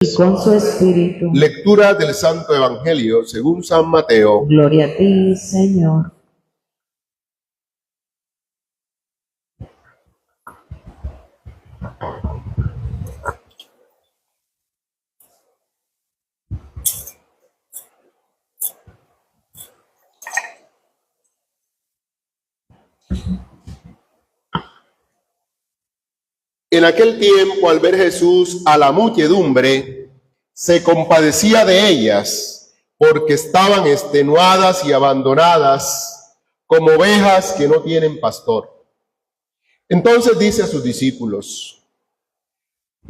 y con su espíritu. Lectura del Santo Evangelio según San Mateo. Gloria a ti, Señor. En aquel tiempo, al ver Jesús a la muchedumbre, se compadecía de ellas, porque estaban extenuadas y abandonadas, como ovejas que no tienen pastor. Entonces dice a sus discípulos: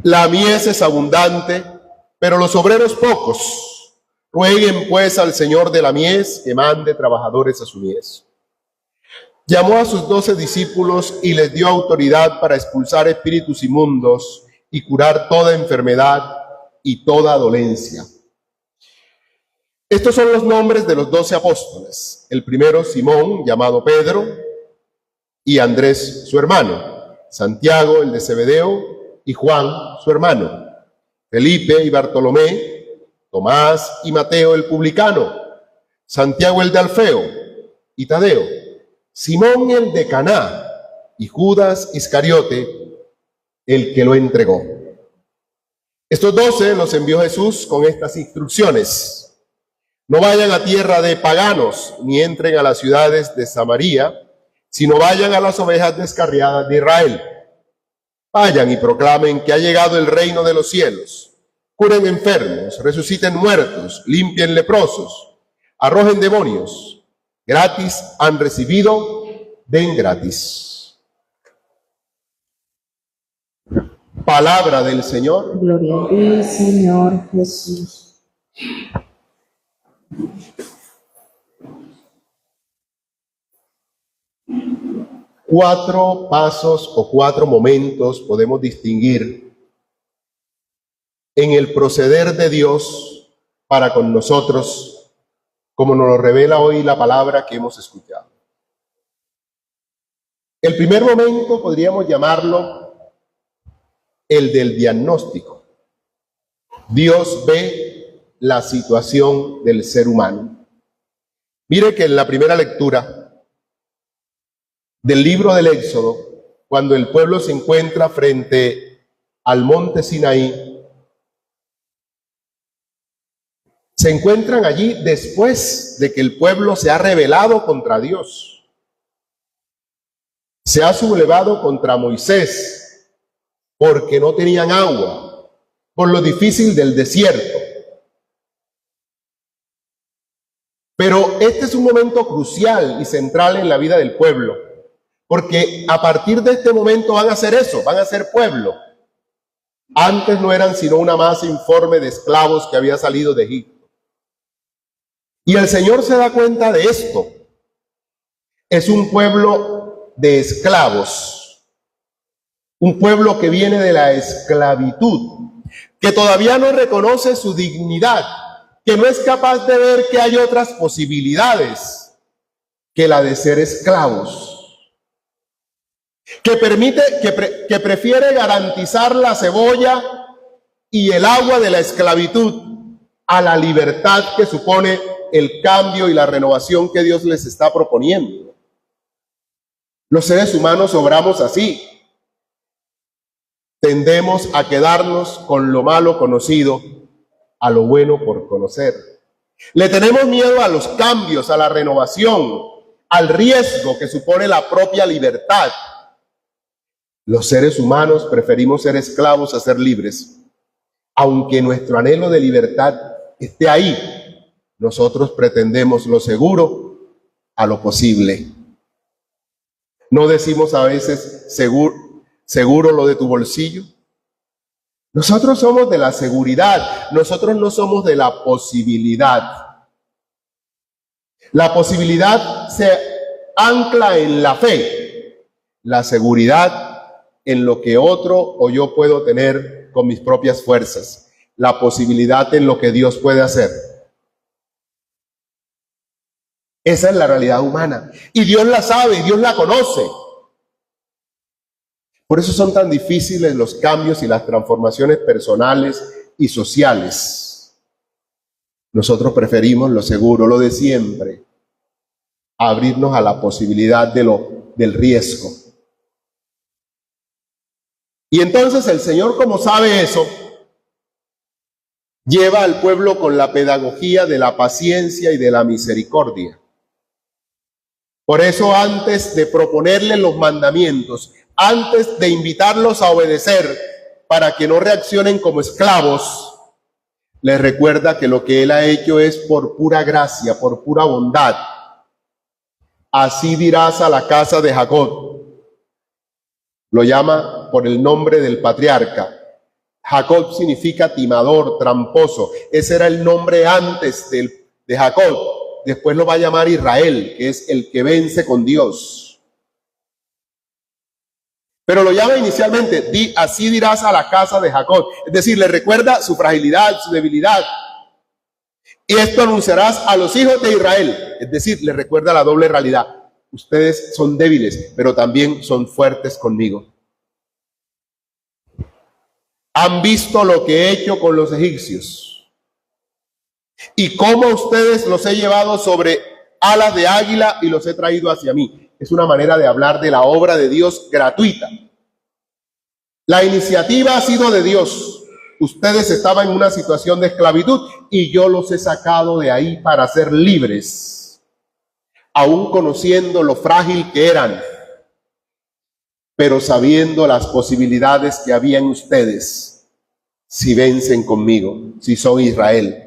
la mies es abundante, pero los obreros pocos. Rueguen pues al Señor de la mies que mande trabajadores a su mies. Llamó a sus 12 discípulos y les dio autoridad para expulsar espíritus inmundos y curar toda enfermedad y toda dolencia. Estos son los nombres de los 12 apóstoles. El primero, Simón, llamado Pedro, y Andrés, su hermano. Santiago, el de Zebedeo, y Juan, su hermano. Felipe y Bartolomé, Tomás y Mateo, el publicano. Santiago, el de Alfeo, y Tadeo. Simón el de Caná y Judas Iscariote, el que lo entregó. Estos 12 los envió Jesús con estas instrucciones: no vayan a tierra de paganos, ni entren a las ciudades de Samaria, sino vayan a las ovejas descarriadas de Israel. Vayan y proclamen que ha llegado el reino de los cielos. Curen enfermos, resuciten muertos, limpien leprosos, arrojen demonios. Gratis han recibido, den gratis. Palabra del Señor. Gloria a ti, Señor Jesús. Cuatro pasos o cuatro momentos podemos distinguir en el proceder de Dios para con nosotros, como nos lo revela hoy la palabra que hemos escuchado. El primer momento podríamos llamarlo el del diagnóstico. Dios ve la situación del ser humano. Mire que en la primera lectura del libro del Éxodo, cuando el pueblo se encuentra frente al monte Sinaí, se encuentran allí después de que el pueblo se ha rebelado contra Dios. Se ha sublevado contra Moisés porque no tenían agua, por lo difícil del desierto. Pero este es un momento crucial y central en la vida del pueblo, porque a partir de este momento van a hacer eso, van a ser pueblo. Antes no eran sino una masa informe de esclavos que había salido de Egipto. Y el Señor se da cuenta de esto. Es un pueblo de esclavos, un pueblo que viene de la esclavitud, que todavía no reconoce su dignidad, que no es capaz de ver que hay otras posibilidades que la de ser esclavos, que prefiere garantizar la cebolla y el agua de la esclavitud a la libertad que supone el cambio y la renovación que Dios les está proponiendo. Los seres humanos obramos así. Tendemos a quedarnos con lo malo conocido, a lo bueno por conocer. Le tenemos miedo a los cambios, a la renovación, al riesgo que supone la propia libertad. Los seres humanos preferimos ser esclavos a ser libres. Aunque nuestro anhelo de libertad esté ahí, nosotros pretendemos lo seguro a lo posible. ¿No decimos a veces seguro lo de tu bolsillo? Nosotros somos de la seguridad, nosotros no somos de la posibilidad. La posibilidad se ancla en la fe, la seguridad en lo que otro o yo puedo tener con mis propias fuerzas, la posibilidad en lo que Dios puede hacer. Esa es la realidad humana. Y Dios la sabe, Dios la conoce. Por eso son tan difíciles los cambios y las transformaciones personales y sociales. Nosotros preferimos lo seguro, lo de siempre, a abrirnos a la posibilidad del riesgo. Y entonces el Señor, como sabe eso, lleva al pueblo con la pedagogía de la paciencia y de la misericordia. Por eso, antes de proponerles los mandamientos, antes de invitarlos a obedecer para que no reaccionen como esclavos, les recuerda que lo que Él ha hecho es por pura gracia, por pura bondad. Así dirás a la casa de Jacob. Lo llama por el nombre del patriarca. Jacob significa timador, tramposo. Ese era el nombre antes de Jacob. Después lo va a llamar Israel, que es el que vence con Dios. Pero lo llama inicialmente, así dirás a la casa de Jacob. Es decir, le recuerda su fragilidad, su debilidad. Y esto anunciarás a los hijos de Israel. Es decir, le recuerda la doble realidad. Ustedes son débiles, pero también son fuertes conmigo. Han visto lo que he hecho con los egipcios y cómo ustedes los he llevado sobre alas de águila y los he traído hacia mí. Es una manera de hablar de la obra de Dios gratuita. La iniciativa ha sido de Dios. Ustedes estaban en una situación de esclavitud y yo los he sacado de ahí para ser libres, aún conociendo lo frágil que eran, pero sabiendo las posibilidades que había en ustedes si vencen conmigo, si son Israel.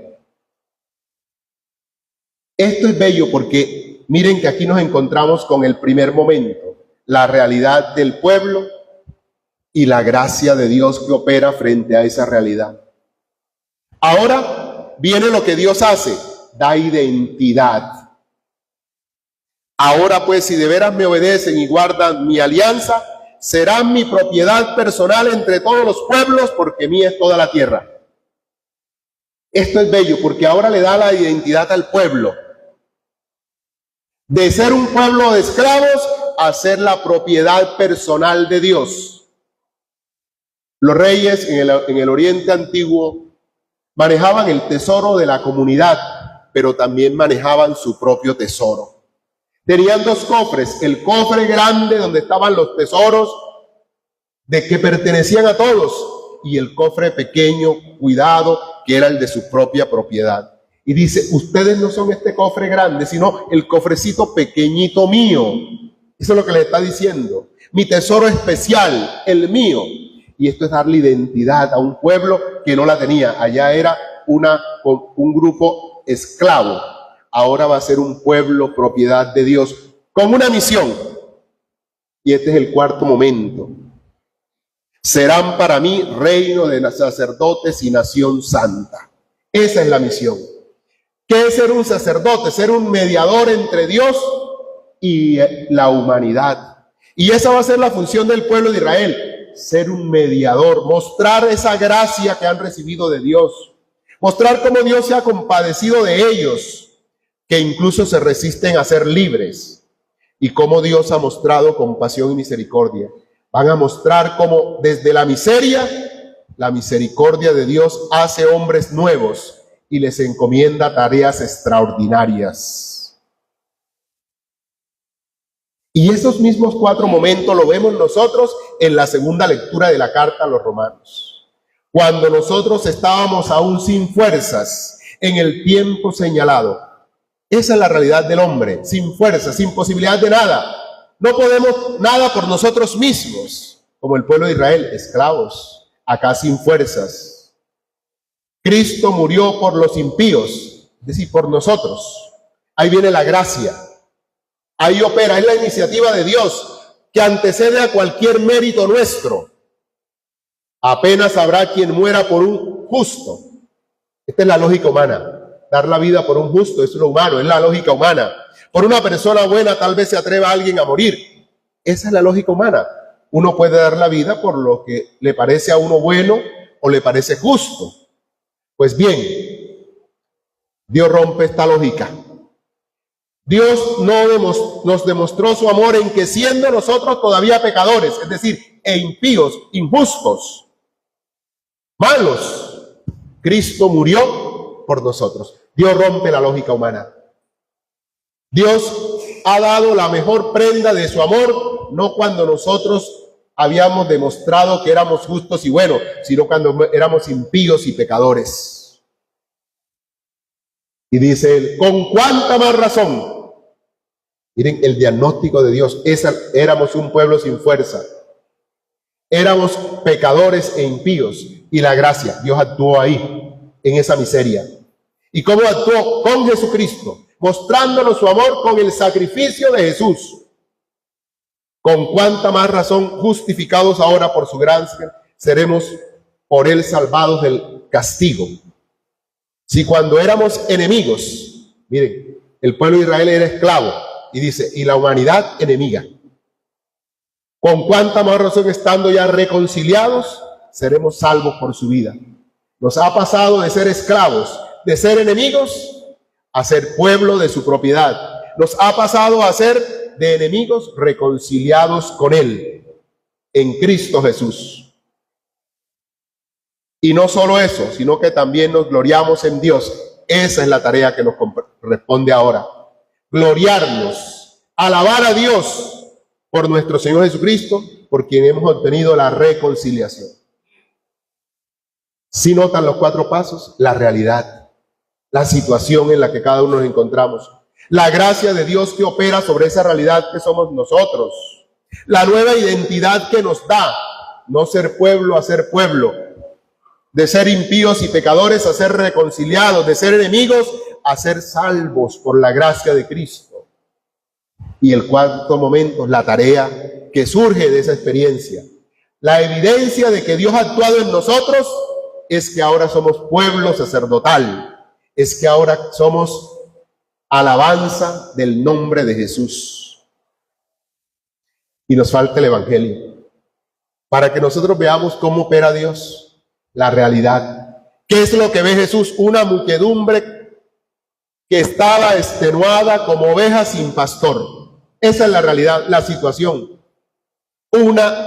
Esto es bello porque miren que aquí nos encontramos con el primer momento, la realidad del pueblo y la gracia de Dios que opera frente a esa realidad. Ahora viene lo que Dios hace, da identidad. Ahora pues, si de veras me obedecen y guardan mi alianza, serán mi propiedad personal entre todos los pueblos, porque mía es toda la tierra. Esto es bello porque ahora le da la identidad al pueblo. De ser un pueblo de esclavos a ser la propiedad personal de Dios. Los reyes en el Oriente Antiguo manejaban el tesoro de la comunidad, pero también manejaban su propio tesoro. Tenían dos cofres, el cofre grande donde estaban los tesoros de que pertenecían a todos y el cofre pequeño, cuidado, que era el de su propia propiedad. Y dice, ustedes no son este cofre grande, sino el cofrecito pequeñito mío. Eso es lo que les está diciendo. Mi tesoro especial, el mío. Y esto es darle identidad a un pueblo que no la tenía. Allá era un grupo esclavo. Ahora va a ser un pueblo propiedad de Dios con una misión. Y este es el cuarto momento. Serán para mí reino de sacerdotes y nación santa. Esa es la misión. ¿Qué es ser un sacerdote? Ser un mediador entre Dios y la humanidad. Y esa va a ser la función del pueblo de Israel. Ser un mediador, mostrar esa gracia que han recibido de Dios. Mostrar cómo Dios se ha compadecido de ellos, que incluso se resisten a ser libres. Y cómo Dios ha mostrado compasión y misericordia. Van a mostrar cómo desde la misericordia de Dios hace hombres nuevos y les encomienda tareas extraordinarias. Y esos mismos cuatro momentos lo vemos nosotros en la segunda lectura de la carta a los romanos. Cuando nosotros estábamos aún sin fuerzas en el tiempo señalado. Esa es la realidad del hombre, sin fuerza, sin posibilidad de nada. No podemos nada por nosotros mismos, como el pueblo de Israel, esclavos, acá sin fuerzas. Cristo murió por los impíos, es decir, por nosotros. Ahí viene la gracia. Ahí opera, es la iniciativa de Dios que antecede a cualquier mérito nuestro. Apenas habrá quien muera por un justo. Esta es la lógica humana. Dar la vida por un justo es lo humano, es la lógica humana. Por una persona buena tal vez se atreva a alguien a morir. Esa es la lógica humana. Uno puede dar la vida por lo que le parece a uno bueno o le parece justo. Pues bien, Dios rompe esta lógica. Dios nos demostró su amor en que siendo nosotros todavía pecadores, es decir, impíos, injustos, malos, Cristo murió por nosotros. Dios rompe la lógica humana. Dios ha dado la mejor prenda de su amor, no cuando nosotros habíamos demostrado que éramos justos y buenos, sino cuando éramos impíos y pecadores. Y dice él, ¿con cuánta más razón? Miren el diagnóstico de Dios. Éramos un pueblo sin fuerza. Éramos pecadores e impíos. Y la gracia, Dios actuó ahí, en esa miseria. ¿Y cómo actuó? Con Jesucristo, mostrándonos su amor con el sacrificio de Jesús. Con cuánta más razón, justificados ahora por su gracia, seremos por él salvados del castigo. Si cuando éramos enemigos, miren, el pueblo de Israel era esclavo, y dice, y la humanidad enemiga. Con cuánta más razón, estando ya reconciliados, seremos salvos por su vida. Nos ha pasado de ser esclavos, de ser enemigos, a ser pueblo de su propiedad. Nos ha pasado a ser de enemigos reconciliados con él, en Cristo Jesús. Y no solo eso, sino que también nos gloriamos en Dios. Esa es la tarea que nos corresponde ahora. Gloriarnos, alabar a Dios por nuestro Señor Jesucristo, por quien hemos obtenido la reconciliación. Si notan los 4 pasos, la realidad, la situación en la que cada uno nos encontramos, la gracia de Dios que opera sobre esa realidad que somos nosotros, la nueva identidad que nos da, no ser pueblo a ser pueblo, de ser impíos y pecadores a ser reconciliados, de ser enemigos a ser salvos por la gracia de Cristo. Y el 4º momento, la tarea que surge de esa experiencia. La evidencia de que Dios ha actuado en nosotros es que ahora somos pueblo sacerdotal, es que ahora somos alabanza del nombre de Jesús. Y nos falta el Evangelio, para que nosotros veamos cómo opera Dios, la realidad. ¿Qué es lo que ve Jesús? Una muchedumbre que estaba extenuada como oveja sin pastor. Esa es la realidad, la situación.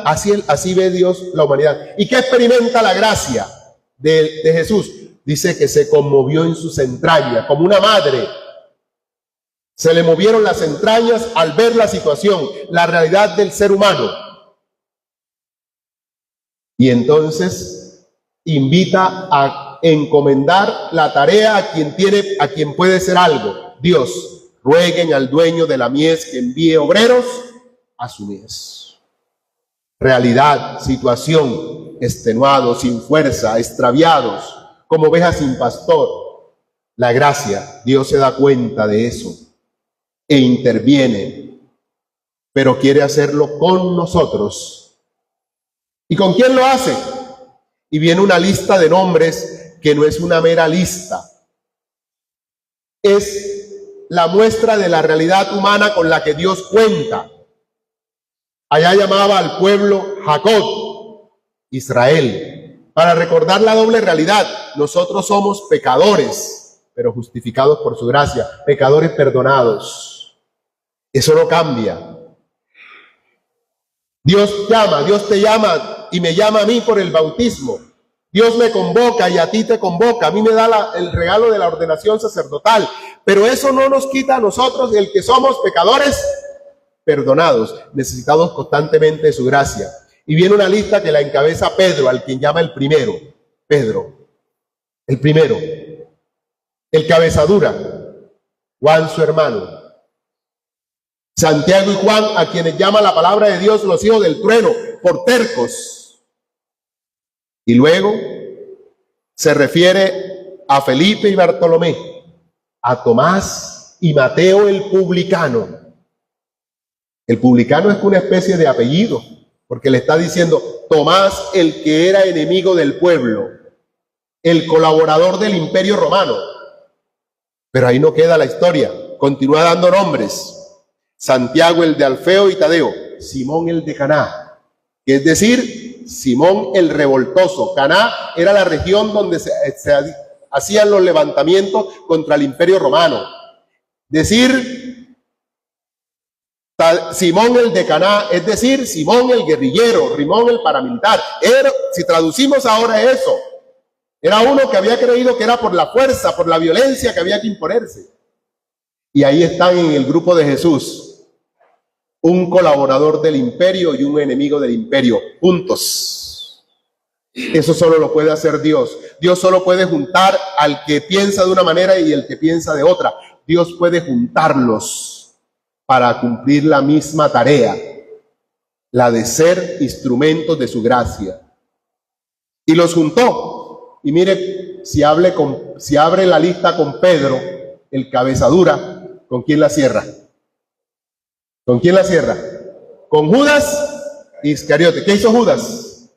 Así ve Dios la humanidad. ¿Y qué experimenta la gracia de Jesús? Dice que se conmovió en sus entrañas, como una madre. Se le movieron las entrañas al ver la situación, la realidad del ser humano. Y entonces invita a encomendar la tarea a quien puede ser algo. Dios, rueguen al dueño de la mies que envíe obreros a su mies. Realidad, situación, extenuados, sin fuerza, extraviados, como ovejas sin pastor. La gracia, Dios se da cuenta de eso e interviene, pero quiere hacerlo con nosotros. ¿Y con quién lo hace? Y viene una lista de nombres que no es una mera lista. Es la muestra de la realidad humana con la que Dios cuenta. Allá llamaba al pueblo Jacob, Israel, para recordar la doble realidad. Nosotros somos pecadores, pero justificados por su gracia, pecadores perdonados. Eso no cambia. Dios llama, Dios te llama y me llama a mí por el bautismo. Dios me convoca y a ti te convoca. A mí me da el regalo de la ordenación sacerdotal. Pero eso no nos quita a nosotros el que somos pecadores perdonados, necesitados constantemente de su gracia. Y viene una lista que la encabeza Pedro, al quien llama el primero. Pedro, el primero. El cabezadura, Juan su hermano. Santiago y Juan, a quienes llama la palabra de Dios los hijos del trueno, por tercos. Y luego se refiere a Felipe y Bartolomé, a Tomás y Mateo el publicano. El publicano es una especie de apellido, porque le está diciendo Tomás, el que era enemigo del pueblo, el colaborador del Imperio Romano. Pero ahí no queda la historia, continúa dando nombres. Santiago el de Alfeo y Tadeo, Simón el de Caná, es decir, Simón el revoltoso. Caná era la región donde se hacían los levantamientos contra el Imperio Romano. Decir Simón el de Caná, es decir, Simón el guerrillero, Simón el paramilitar. Si traducimos ahora eso, Era uno que había creído que era por la fuerza, por la violencia que había que imponerse. Y ahí están en el grupo de Jesús, un colaborador del imperio y un enemigo del imperio, juntos. Eso solo lo puede hacer Dios. Dios solo puede juntar al que piensa de una manera y el que piensa de otra. Dios puede juntarlos para cumplir la misma tarea, la de ser instrumentos de su gracia. Y los juntó. Y mire, si abre la lista con Pedro, el cabezadura, ¿con quién la cierra? ¿Con quién la cierra? Con Judas Iscariote. ¿Qué hizo Judas?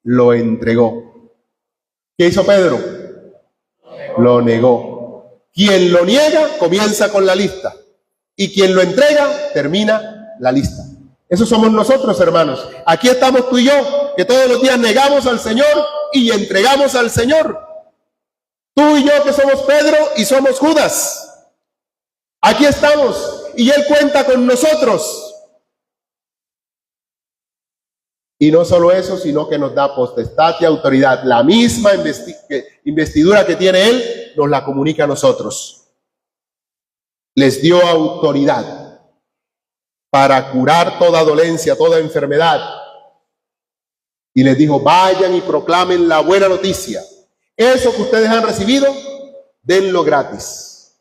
Lo entregó. ¿Qué hizo Pedro? Lo negó. Quien lo niega comienza con la lista. Y quien lo entrega termina la lista. Eso somos nosotros, hermanos. Aquí estamos tú y yo, que todos los días negamos al Señor y entregamos al Señor. Tú y yo que somos Pedro y somos Judas. Aquí estamos y Él cuenta con nosotros. Y no solo eso, sino que nos da potestad y autoridad. La misma investidura que tiene Él, nos la comunica a nosotros. Les dio autoridad para curar toda dolencia, toda enfermedad. Y les dijo, vayan y proclamen la buena noticia. Eso que ustedes han recibido, denlo gratis.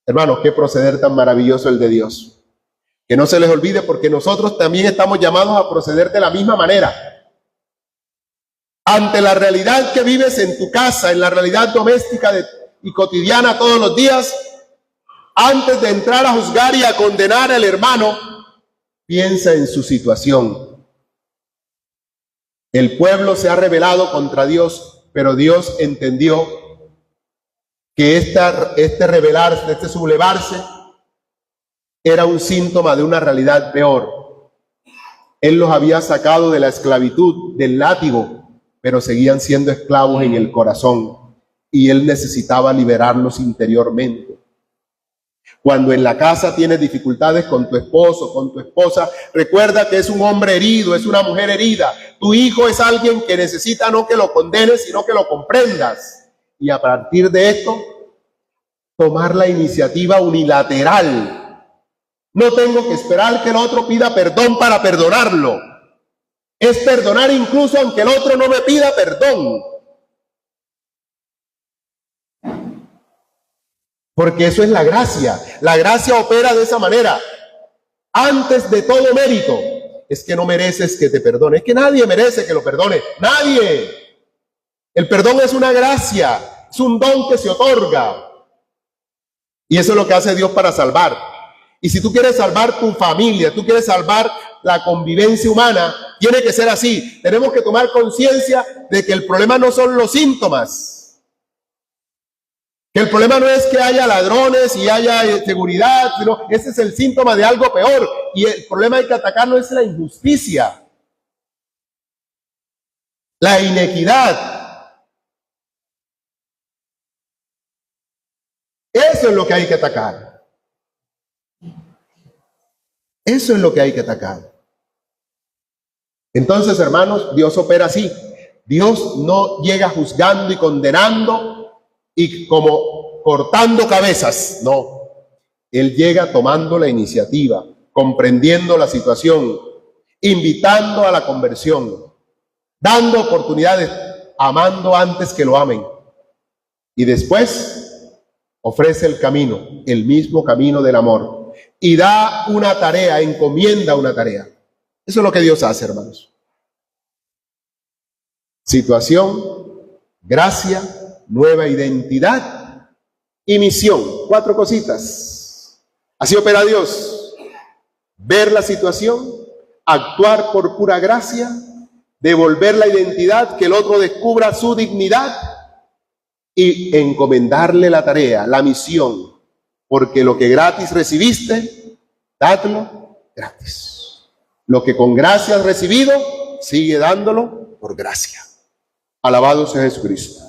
Hermanos, qué proceder tan maravilloso el de Dios. Que no se les olvide, porque nosotros también estamos llamados a proceder de la misma manera. Ante la realidad que vives en tu casa, en la realidad doméstica y cotidiana todos los días, antes de entrar a juzgar y a condenar al hermano, piensa en su situación. El pueblo se ha rebelado contra Dios, pero Dios entendió que este rebelarse, este sublevarse, era un síntoma de una realidad peor. Él los había sacado de la esclavitud, del látigo, pero seguían siendo esclavos en el corazón, y Él necesitaba liberarlos interiormente. Cuando en la casa tienes dificultades con tu esposo, con tu esposa, recuerda que es un hombre herido, es una mujer herida. Tu hijo es alguien que necesita no que lo condenes, sino que lo comprendas. Y a partir de esto, tomar la iniciativa unilateral. No tengo que esperar que el otro pida perdón para perdonarlo. Es perdonar incluso aunque el otro no me pida perdón. Porque eso es la gracia. La gracia opera de esa manera. Antes de todo mérito, es que no mereces que te perdone. Es que nadie merece que lo perdone. Nadie. El perdón es una gracia, es un don que se otorga. Y eso es lo que hace Dios para salvar. Y si tú quieres salvar tu familia, tú quieres salvar la convivencia humana, tiene que ser así. Tenemos que tomar conciencia de que el problema no son los síntomas. Que el problema no es que haya ladrones y haya inseguridad, sino ese es el síntoma de algo peor. Y el problema hay que atacarlo es la injusticia, la inequidad. Eso es lo que hay que atacar. Eso es lo que hay que atacar. Entonces, hermanos, Dios opera así. Dios no llega juzgando y condenando y como cortando cabezas. No. Él llega tomando la iniciativa, comprendiendo la situación, invitando a la conversión, dando oportunidades, amando antes que lo amen. Y después ofrece el camino, el mismo camino del amor. Y da una tarea, encomienda una tarea. Eso es lo que Dios hace, hermanos. Situación, gracia, nueva identidad y misión. 4 cositas. Así opera Dios. Ver la situación, actuar por pura gracia, devolver la identidad, que el otro descubra su dignidad y encomendarle la tarea, la misión, porque lo que gratis recibiste, dadlo gratis. Lo que con gracia has recibido, sigue dándolo por gracia. Alabado sea Jesucristo.